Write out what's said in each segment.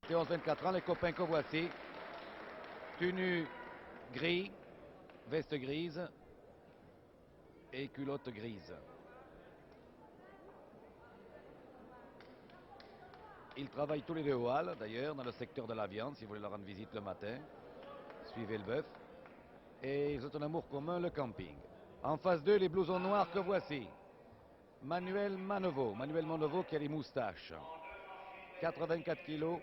C'est 11-24 ans, les copains que voici. Tenue gris, veste grise et culotte grise. Ils travaillent tous les deux au hall, d'ailleurs, dans le secteur de la viande, si vous voulez leur rendre visite le matin. Suivez le bœuf. Et ils ont un amour commun, le camping. En face d'eux, les blousons noirs que voici. Manuel Manevaux. Manuel Manevaux qui a les moustaches. 84 kilos.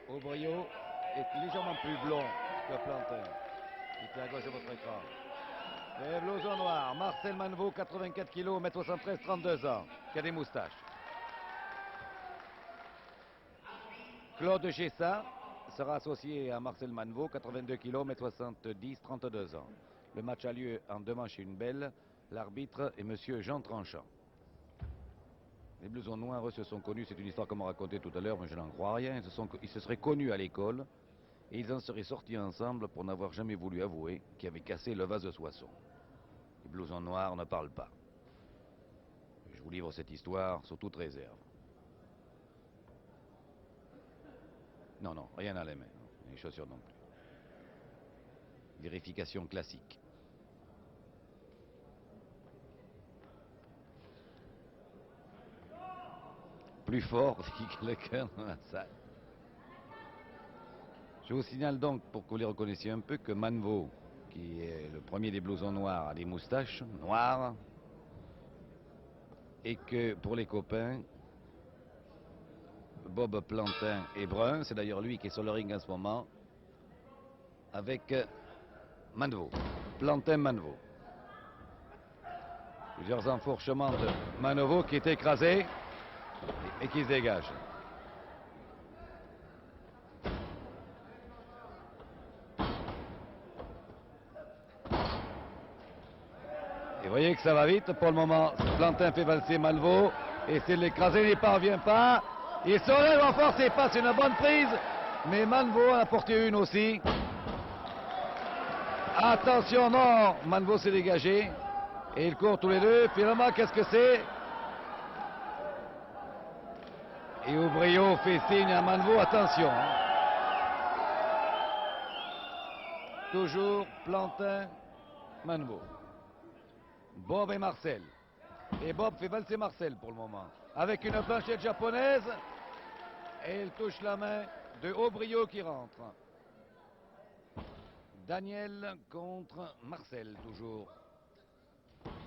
Aubrio est légèrement plus blond que Plantin, qui est à gauche de votre écran. Les blousons noirs, Marcel Manevaux, 84 kg, 1m73, 32 ans, qui a des moustaches. Claude Gessa sera associé à Marcel Manevaux, 82 kg, 1m70, 32 ans. Le match a lieu en deux manches et une belle. L'arbitre est monsieur Jean Tranchant. Les blousons noirs, eux, se sont connus, c'est une histoire qu'on m'a racontée tout à l'heure, mais je n'en crois rien. Ils se seraient connus à l'école et ils en seraient sortis ensemble pour n'avoir jamais voulu avouer qu'ils avaient cassé le vase de Soissons. Les blousons noirs ne parlent pas. Je vous livre cette histoire sous toute réserve. Non, non, rien à les mains, les chaussures non plus. Vérification classique. Plus fort dit quelqu'un dans la salle. Je vous signale donc, pour que vous les reconnaissiez un peu, que Manevaux, qui est le premier des blousons noirs, a des moustaches noires, et que pour les copains, Bob Plantin est brun, c'est d'ailleurs lui qui est sur le ring en ce moment, avec Manevaux, Plantin-Manevaux. Plusieurs enfourchements de Manevaux qui est écrasé et qui se dégage. Et vous voyez que ça va vite pour le moment. Plantin fait valser Manevaux, et c'est l'écraser, n'y parvient pas. Il se relève en force et passe une bonne prise, mais Manevaux en a porté une aussi. Attention, non, Manevaux s'est dégagé. Et ils courent tous les deux. Finalement, qu'est-ce que c'est? Et Aubrio fait signe à Manevaux, attention. Toujours Plantin, Manevaux. Bob et Marcel. Et Bob fait valser Marcel pour le moment. Avec une planchette japonaise. Et il touche la main de Aubrio qui rentre. Daniel contre Marcel, toujours.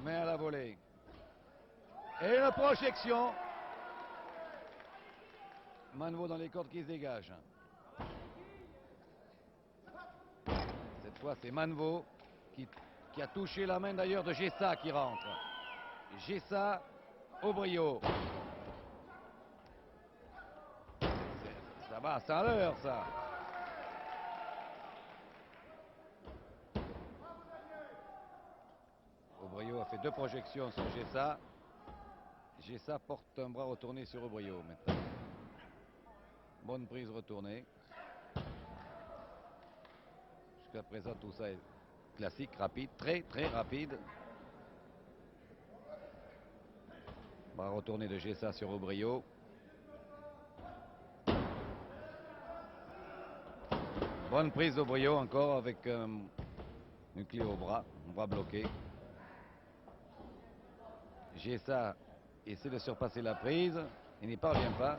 Main à la volée. Et une projection. Manevaux dans les cordes qui se dégagent. Cette fois, c'est Manevaux qui a touché la main d'ailleurs de Gessa qui rentre. Gessa, Aubrio. Ça va sans l'heure, ça. Aubrio a fait deux projections sur Gessa. Gessa porte un bras retourné sur Aubrio maintenant. Bonne prise retournée. Jusqu'à présent, tout ça est classique, rapide, très très rapide. Bras retourné de Gessa sur Aubrio. Bonne prise d'Aubrio encore avec une clé au bras, un bras bloqué. Gessa essaie de surpasser la prise, il n'y parvient pas.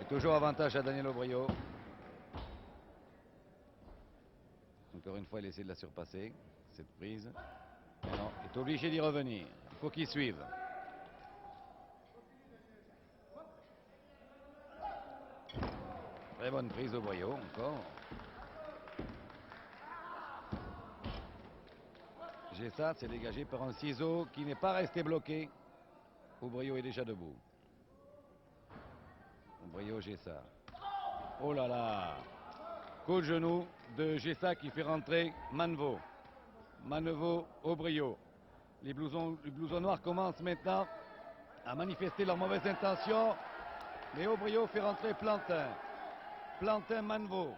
Et toujours avantage à Daniel Aubrio. Encore une fois, il essaie de la surpasser, cette prise. Mais non, il est obligé d'y revenir. Il faut qu'il suive. Très bonne prise d'Aubrio, encore. Gessa s'est dégagé par un ciseau qui n'est pas resté bloqué. Aubrio est déjà debout. Aubrio, Gessa. Oh là là! Coup de genou de Gessa qui fait rentrer Manevaux. Manevaux, Aubrio. Les blousons noirs commencent maintenant à manifester leurs mauvaises intentions. Mais Aubrio fait rentrer Plantin. Plantin, Manevaux.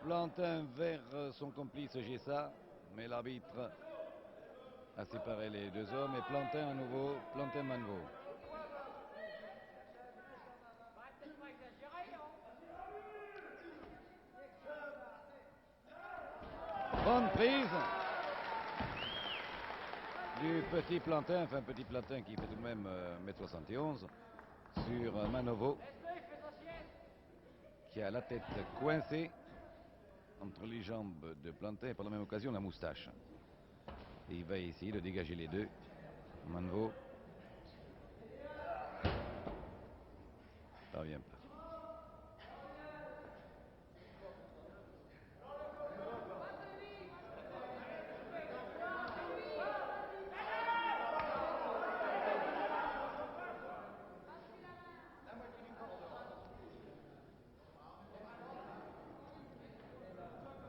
Plantin vers son complice Gessa, mais l'arbitre a séparé les deux hommes et Plantin à nouveau, Plantin Manvaux. Bonne prise du petit Plantin, enfin petit Plantin qui fait tout de même 1m71 sur Manovo, qui a la tête coincée entre les jambes de Plantin et par la même occasion la moustache. Et il va essayer de dégager les deux. Manvaux parvient pas.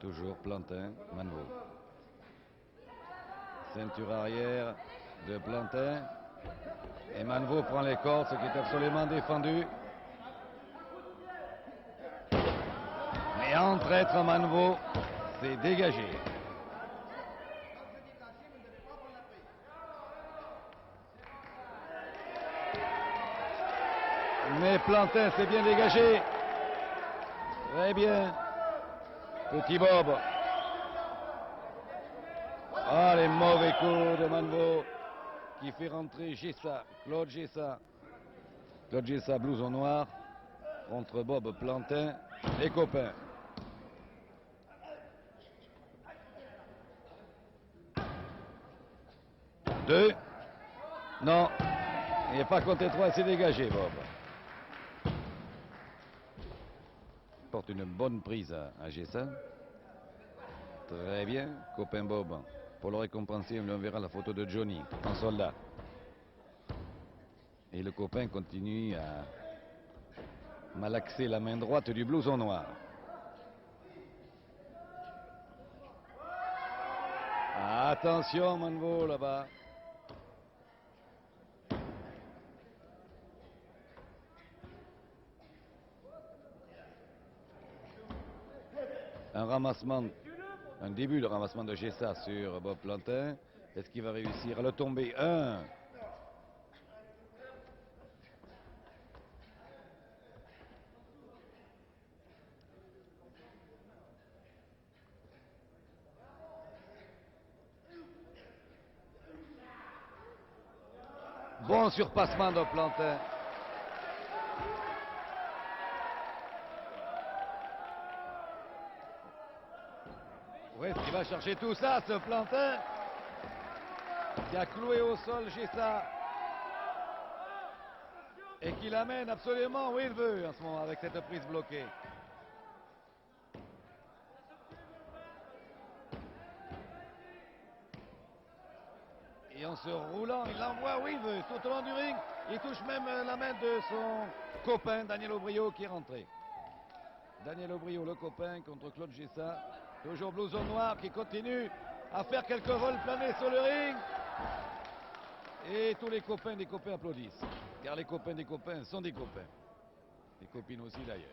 Toujours Plantin, Manvaux. Ceinture arrière de Plantin. Et Manvaux prend les cordes, ce qui est absolument défendu. Mais en traître, Manvaux s'est dégagé. Mais Plantin s'est bien dégagé. Très bien. Petit Bob. Ah, les mauvais coups de Manvaux qui fait rentrer Gessa, Claude Gessa. Claude Gessa, blouson noir, contre Bob Plantin, les copains. Deux. Non, il n'est pas compté trois, c'est dégagé, Bob. Porte une bonne prise à Gessa. Très bien, copain Bob. Pour le récompenser, on lui enverra la photo de Johnny en soldat. Et le copain continue à malaxer la main droite du blouson noir. Attention, Manvaux, là-bas. Un ramassement, un début de ramassement de Gessa sur Bob Plantin. Est-ce qu'il va réussir à le tomber? Un. Bon surpassement de Plantin. Où est-ce qu'il va chercher tout ça, ce Plantin? Qui a cloué au sol Gessa. Et qui l'amène absolument où il veut en ce moment avec cette prise bloquée. Et en se roulant, il l'envoie où il veut, tout au long du ring. Il touche même la main de son copain, Daniel Aubrio, qui est rentré. Daniel Aubrio, le copain, contre Claude Gessa. Toujours blouson noir qui continue à faire quelques vols planés sur le ring. Et tous les copains des copains applaudissent. Car les copains des copains sont des copains. Les copines aussi d'ailleurs.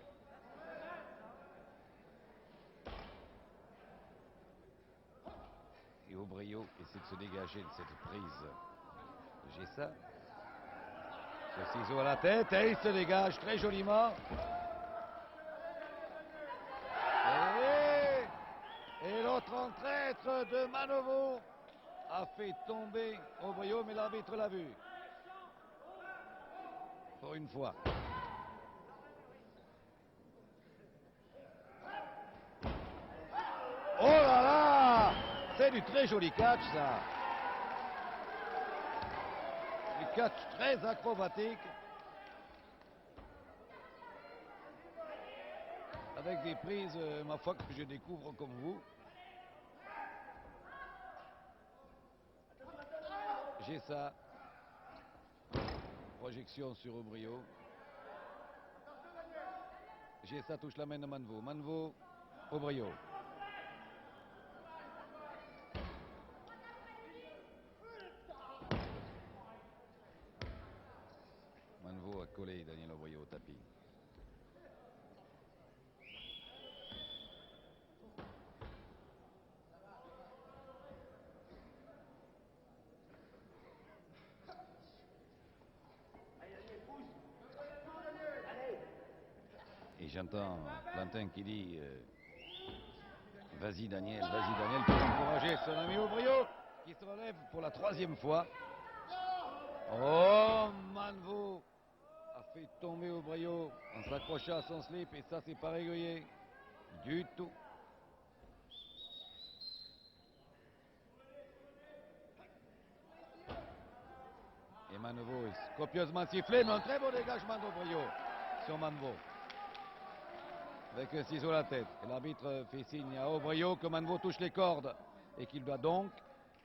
Et Aubrio essaie de se dégager de cette prise de Gessa. Ce ciseau à la tête et il se dégage très joliment. Et l'autre en traître de Manovo a fait tomber Aubrio, mais l'arbitre l'a vu. Pour une fois. Oh là là! C'est du très joli catch, ça. Du catch très acrobatique. Avec des prises, ma foi, que je découvre comme vous. Gessa. Projection sur Aubrio. Gessa touche la main de Manvaux. Manvaux, Aubrio. Manvaux a collé Daniel Aubrio au tapis. j'entends Plantin qui dit vas-y Daniel, pour encourager son ami Aubrio qui se relève pour la 3e fois. Oh, Manveau a fait tomber Aubrio en s'accrochant à son slip et ça c'est pas régulier du tout. Et Manveau est copieusement sifflé, mais un très beau dégagement d'Aubrio sur Manveau. Avec un ciseau à la tête. Et l'arbitre fait signe à Aubrio que Manveau touche les cordes et qu'il doit donc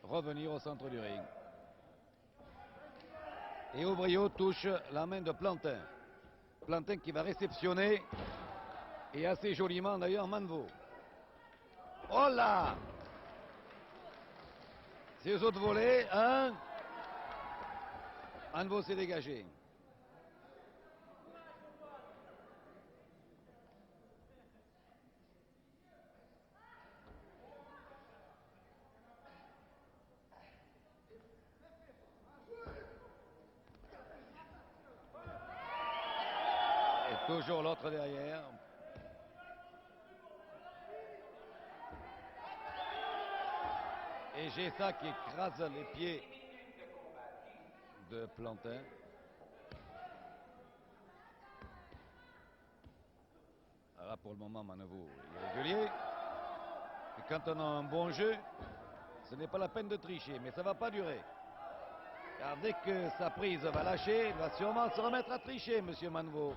revenir au centre du ring. Et Aubrio touche la main de Plantin. Plantin qui va réceptionner, et assez joliment d'ailleurs, Manveau. Oh là! C'est eux autres volets, hein? Manveau s'est dégagé. Et toujours l'autre derrière. Et Gessa qui écrase les pieds de Plantin. Alors là, pour le moment, Manveau est régulier. Et quand on a un bon jeu, ce n'est pas la peine de tricher, mais ça ne va pas durer. Car dès que sa prise va lâcher, il va sûrement se remettre à tricher, monsieur Manveau.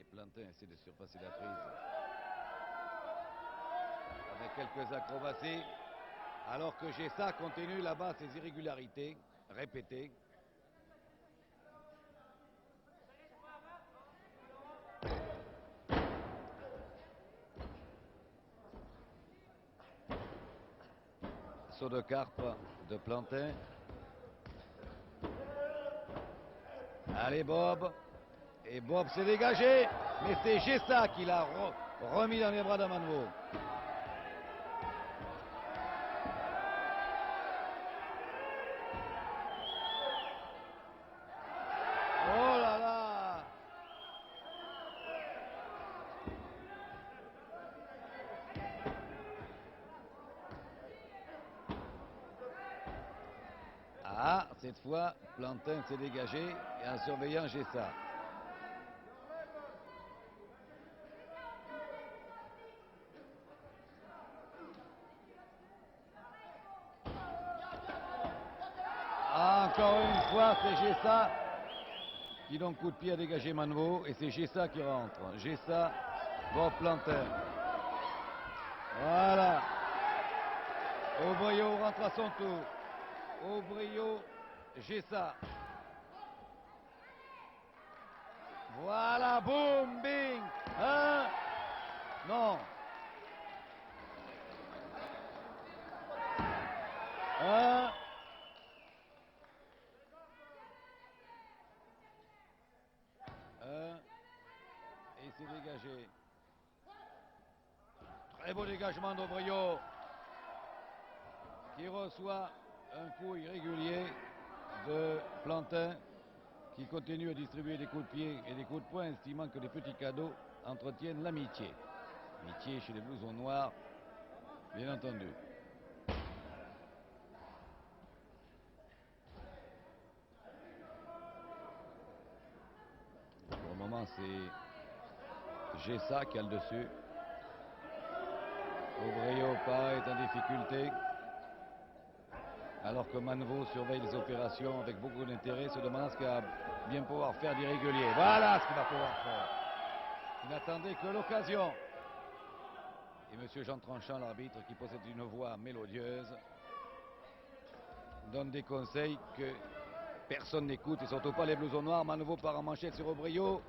Et Plantin essaie de surpasser la prise. Avec quelques acrobaties. Alors que Gessa continue là-bas ses irrégularités répétées. Saut de carpe de Plantin. Allez Bob. Et Bob s'est dégagé. Mais c'est Gessa qui l'a remis dans les bras de Manveau. Oh là là! Ah, cette fois, Plantin s'est dégagé et en surveillant Gessa. Ah, encore une fois, c'est Gessa qui donne coup de pied à dégager Manveau et c'est Gessa qui rentre. Gessa, Bob Plantin. Voilà. Aubrio rentre à son tour. Aubrio, Gessa. Voilà, boum, bing. Hein? Non. Hein? Et il s'est dégagé. Très beau dégagement d'Aubrio qui reçoit un coup irrégulier de Plantin qui continue à distribuer des coups de pied et des coups de poing, estimant que les petits cadeaux entretiennent l'amitié. Amitié chez les blousons noirs, bien entendu. Pour le moment, c'est Gessa qui a le dessus. Aubrio est en difficulté. Alors que Manveau surveille les opérations avec beaucoup d'intérêt, se demandant ce qu'il va bien pouvoir faire d'irrégulier. Voilà ce qu'il va pouvoir faire. Il n'attendait que l'occasion. Et monsieur Jean Tranchant, l'arbitre, qui possède une voix mélodieuse, donne des conseils que personne n'écoute, et surtout pas les blousons noirs. Manveau part en manchette sur Aubrio.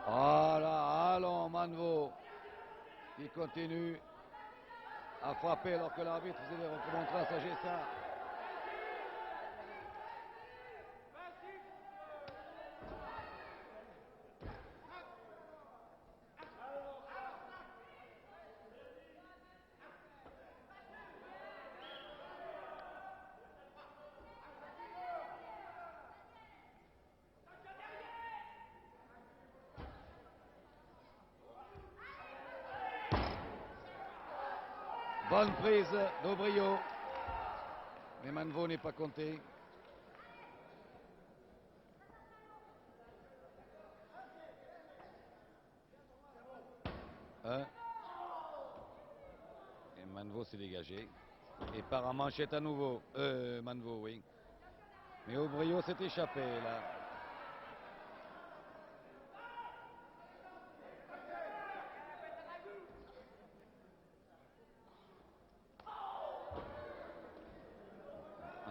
Voilà, allons Manveau qui continue à frapper alors que l'arbitre faisait des remontrances à Gessa. Bonne prise d'Aubrio. Mais Manvaux n'est pas compté. Et Manvaux s'est dégagé. Et part en manchette à nouveau. Manvaux, oui. Mais Aubrio s'est échappé là.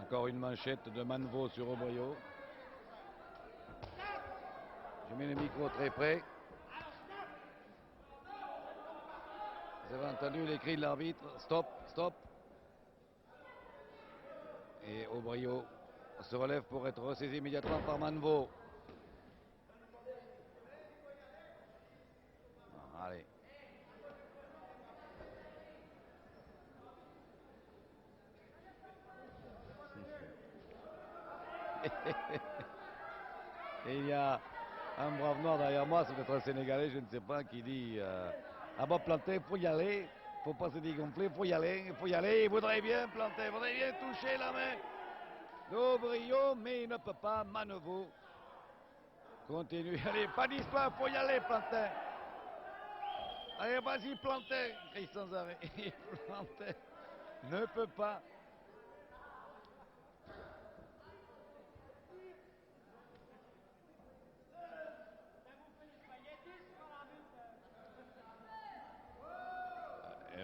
Encore une manchette de Manvaux sur Aubrio. Je mets le micro très près. Vous avez entendu les cris de l'arbitre. Stop, stop. Et Aubrio se relève pour être ressaisi immédiatement par Manvaux. Allez. Et il y a un brave noir derrière moi, c'est peut-être un Sénégalais, je ne sais pas, qui dit ah bah Plantin, faut y aller, faut pas se dégonfler, faut y aller, il voudrait bien Plantin, il voudrait bien toucher la main d'Aubrio, mais il ne peut pas. Manevaux continue, allez, pas d'histoire, faut y aller Plantin. Allez, vas-y Plantin, crie sans arrêt. Plantin ne peut pas.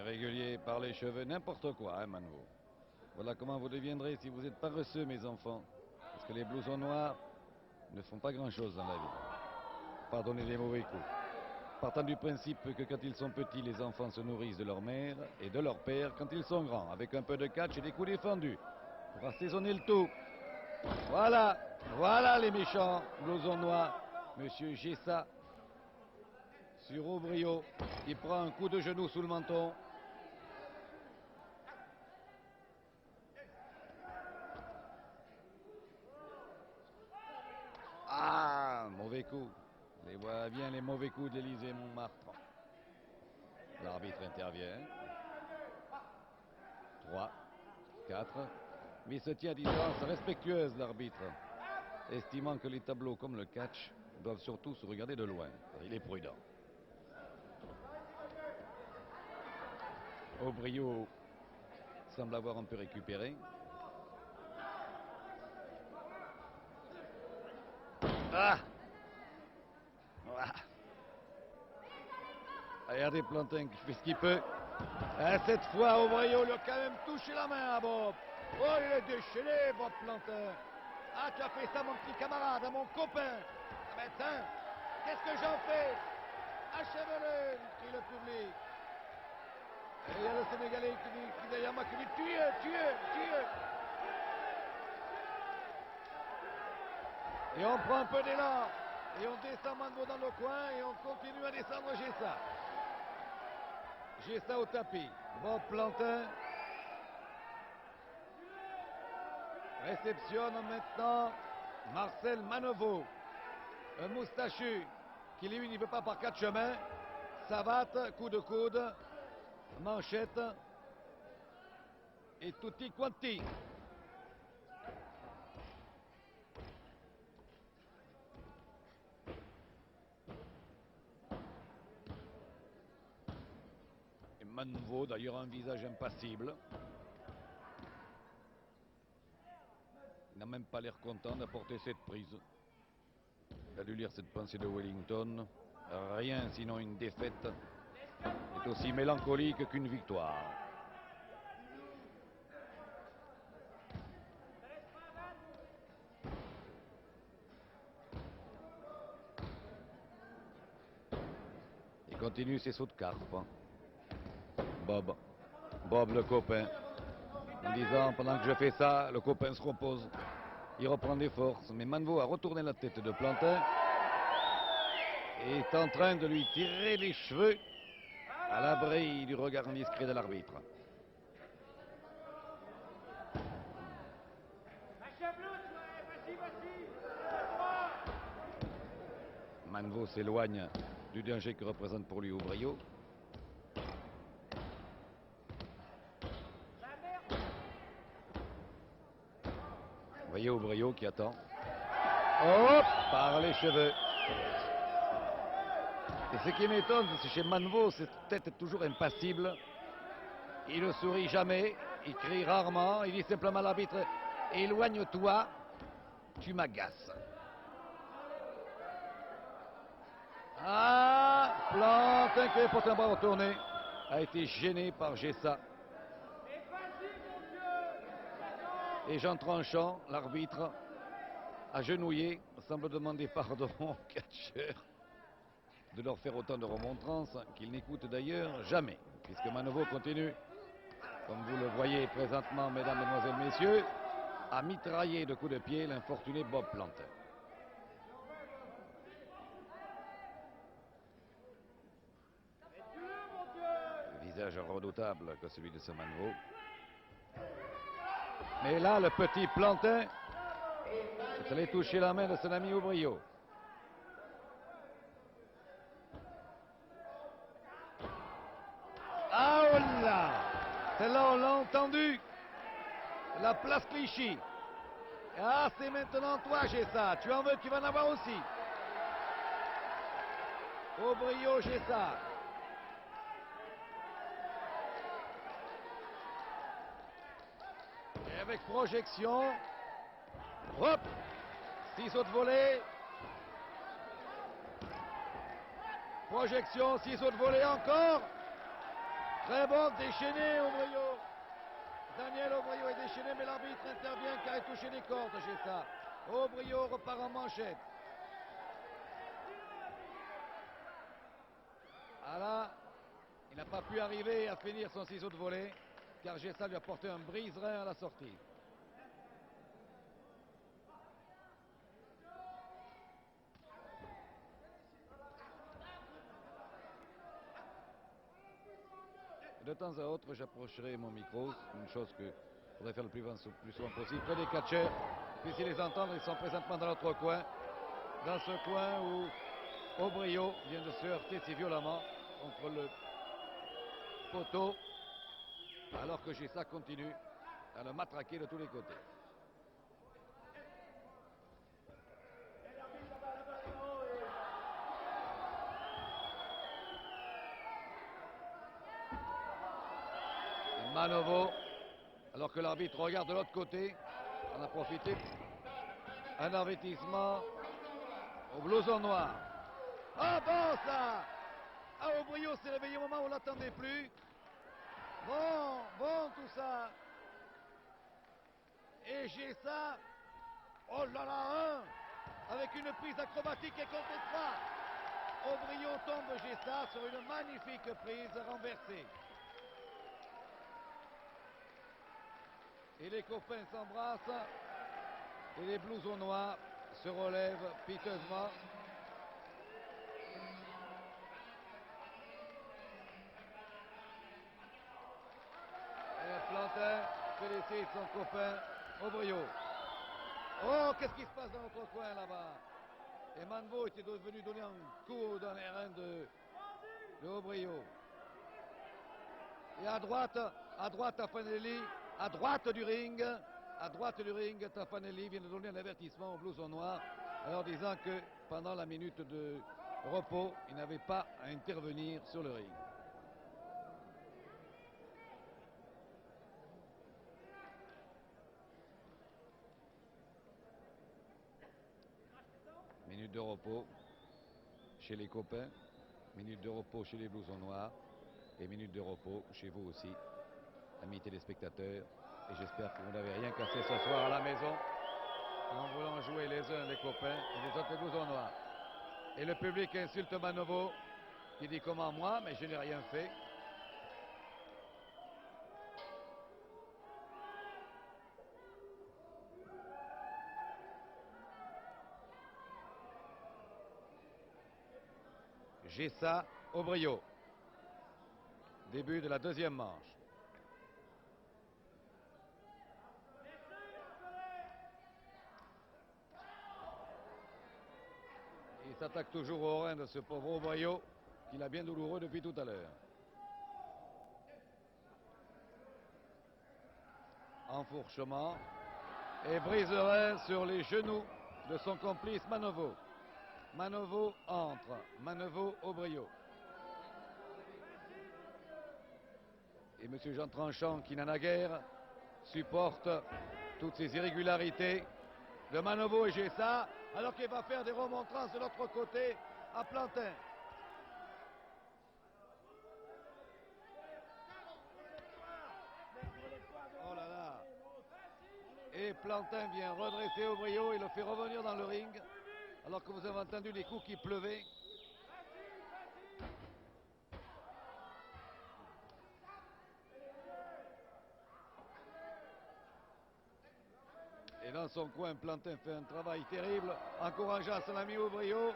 Régulier par les cheveux, n'importe quoi, hein, Manvaux. Voilà comment vous deviendrez si vous êtes paresseux, mes enfants. Parce que les blousons noirs ne font pas grand-chose dans la vie. Pardonnez les mauvais coups. Partant du principe que quand ils sont petits, les enfants se nourrissent de leur mère et de leur père quand ils sont grands, avec un peu de catch et des coups défendus, pour assaisonner le tout. Voilà, voilà les méchants blousons noirs. Monsieur Gessa sur Aubrio, il prend un coup de genou sous le menton. Ah, mauvais coup. Les voilà bien les mauvais coups d'Élysée Montmartre. L'arbitre intervient. 3, 4. Mais il se tient à distance respectueuse, l'arbitre, estimant que les tableaux comme le catch doivent surtout se regarder de loin. Il est prudent. Aubrio semble avoir un peu récupéré. Ah, regardez Plantin qui fait ce qu'il peut. Cette fois, Aubrio lui a quand même touché la main à Bob. Oh, il est déchaîné, Bob Plantin. Ah, tu as fait ça, mon petit camarade, à mon copain. Ah ben tiens, qu'est-ce que j'en fais? Achève-le, crie le public. Et il y a le Sénégalais qui derrière moi qui dit tuez. Et on prend un peu d'élan. Et on descend Manvaux dans le coin et on continue à descendre Gessa. Gessa au tapis. Bob Plantin réceptionne maintenant Marcel Manevaux. Un moustachu qui lui n'y veut pas par quatre chemins. Savate, coup de coude, manchette et tutti quanti. Et Manevaux d'ailleurs un visage impassible. Il n'a même pas l'air content d'apporter cette prise. Il a dû lire cette pensée de Wellington. Rien sinon une défaite est aussi mélancolique qu'une victoire. Il continue ses sauts de carpe. Bob le copain, en disant pendant que je fais ça, le copain se repose. Il reprend des forces, mais Manvaux a retourné la tête de Plantin et est en train de lui tirer les cheveux à l'abri du regard indiscret de l'arbitre. Manvaux s'éloigne du danger que représente pour lui Aubrio. Voyez Aubrio qui attend. Hop, par les cheveux. Et ce qui m'étonne, c'est chez Manevaux, cette tête est toujours impassible. Il ne sourit jamais, il crie rarement, il dit simplement à l'arbitre, éloigne-toi, tu m'agaces. Ah, Plantin qui porte un bras retourné, a été gêné par Gessa. Et Jean Tranchant, l'arbitre, agenouillé, semble demander pardon aux catcheurs de leur faire autant de remontrances qu'ils n'écoutent d'ailleurs jamais, puisque Manevaux continue, comme vous le voyez présentement, mesdames, mesdemoiselles, messieurs, à mitrailler de coups de pied l'infortuné Bob Plantin. Le visage redoutable que celui de ce Manevaux. Mais là, le petit Plantin est allé toucher la main de son ami Aubrio. Ah, oh là! Celle-là, on l'a entendu. La place Clichy. Ah, c'est maintenant toi, Gessa. Tu en veux, tu vas en avoir aussi. Aubrio, Gessa. Et avec projection. Hop! 6 autres volets. Projection, 6 autres volets encore. Très bon, déchaîné, Aubrio. Daniel Aubrio est déchaîné, mais l'arbitre intervient car il a touché les cordes, Gessa. Aubrio repart en manchette. Ah là, il n'a pas pu arriver à finir son ciseau de volée, car Gessa lui a porté un brise-rein à la sortie. De temps à autre, j'approcherai mon micro, une chose que je voudrais faire le plus souvent possible, près des catcheurs, puissiez les entendre, ils sont présentement dans l'autre coin, dans ce coin où Aubrio vient de se heurter si violemment contre le poteau, alors que Gessa continue à le matraquer de tous les côtés. Manevaux, alors que l'arbitre regarde de l'autre côté, en a profité. Un avertissement au blouson noir. Ah bon ça! Ah, Aubrio s'est réveillé au moment où on ne l'attendait plus. Bon tout ça. Et Gessa, oh là là, avec une prise acrobatique et contre 3. Aubrio tombe Gessa sur une magnifique prise renversée. Et les copains s'embrassent et les blousons noirs se relèvent piteusement. Et Plantin félicite son copain Aubrio. Oh, qu'est-ce qui se passe dans notre coin là-bas? Et Manevaux était venu donner un coup dans les reins de Aubrio. Et à droite Taffanelli, à droite du ring, Taffanelli vient de donner un avertissement au blouson noir, en leur disant que pendant la minute de repos, il n'avait pas à intervenir sur le ring. Minute de repos chez les copains, minute de repos chez les blousons noirs et minute de repos chez vous aussi, amis téléspectateurs. Et j'espère que vous n'avez rien cassé ce soir à la maison en voulant jouer les uns les copains et les autres les blousons noirs. Et le public insulte Manevaux qui dit comment moi, mais je n'ai rien fait. Gessa, Aubrio. Début de la deuxième manche. Il s'attaque toujours au rein de ce pauvre Aubrio qu'il a bien douloureux depuis tout à l'heure. Enfourchement. et briserait sur les genoux de son complice Manovo. Manovo entre, Manovo-Aubriot. Et M. Jean Tranchant, qui n'en a guère, supporte toutes ces irrégularités de Manovo et Gessa, alors qu'il va faire des remontrances de l'autre côté à Plantin. Oh là là. Et Plantin vient redresser Aubriot et le fait revenir dans le ring, alors que vous avez entendu les coups qui pleuvaient. Et dans son coin, Plantin fait un travail terrible, encourageant son ami Aubriot.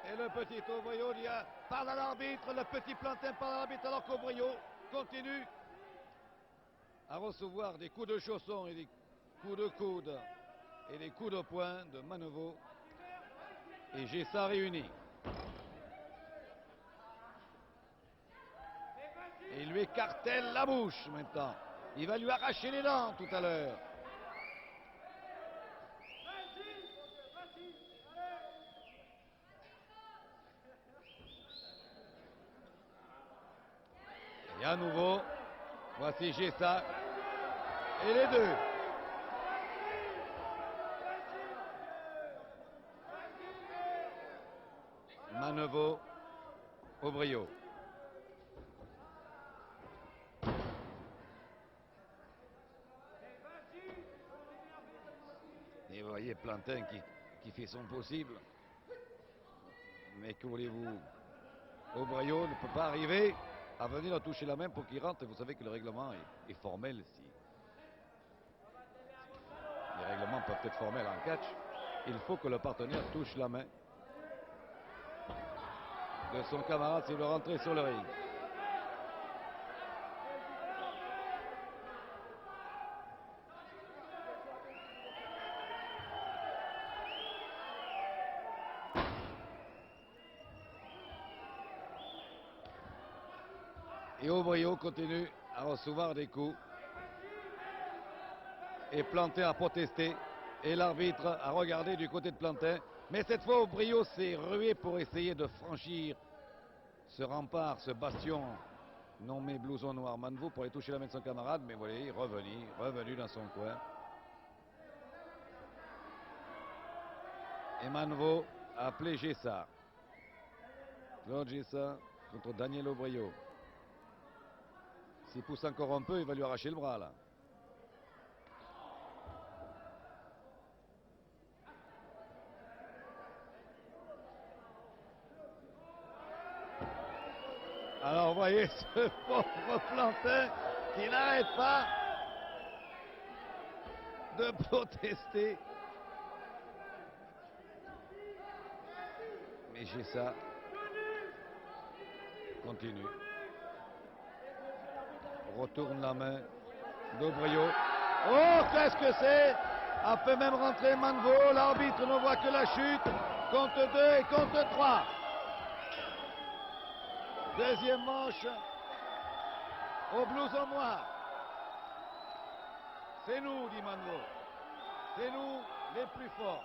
Et le petit Aubriot dit, parle à l'arbitre, le petit Plantin parle à l'arbitre, alors qu'Aubriot continue à recevoir des coups de chausson et des coups de coude et des coups de poing de Manovo et Gessa réunis. Et il lui écartèle la bouche maintenant. Il va lui arracher les dents tout à l'heure. Et à nouveau, voici Gessa et les deux. Manovo, Aubriot. Et vous voyez Plantin qui fait son possible. Mais que voulez-vous? Aubriot ne peut pas arriver à venir toucher la main pour qu'il rentre. Et vous savez que le règlement est formel. Si les règlements peuvent être formels en catch, il faut que le partenaire touche la main de son camarade s'il veut rentrer sur le ring. Et Aubriot continue à recevoir des coups. Et Plantin a protesté. Et l'arbitre a regardé du côté de Plantin. Mais cette fois, Aubriot s'est rué pour essayer de franchir ce rempart, ce bastion nommé blouson noir Manovo pour aller toucher la main de son camarade. Mais vous voyez, revenu dans son coin. Et Manovo a appelé Gessa. Claude Gessa contre Daniel Aubriot. S'il pousse encore un peu, il va lui arracher le bras là. Alors vous voyez ce pauvre Plantin qui n'arrête pas de protester. Mais Gessa continue. Retourne la main d'Aubriot. Oh, qu'est-ce que c'est? A fait même rentrer Manovo. L'arbitre ne voit que la chute. Compte 2 et compte 3. Deuxième manche au blouson noir. C'est nous, dit Manovo. C'est nous les plus forts.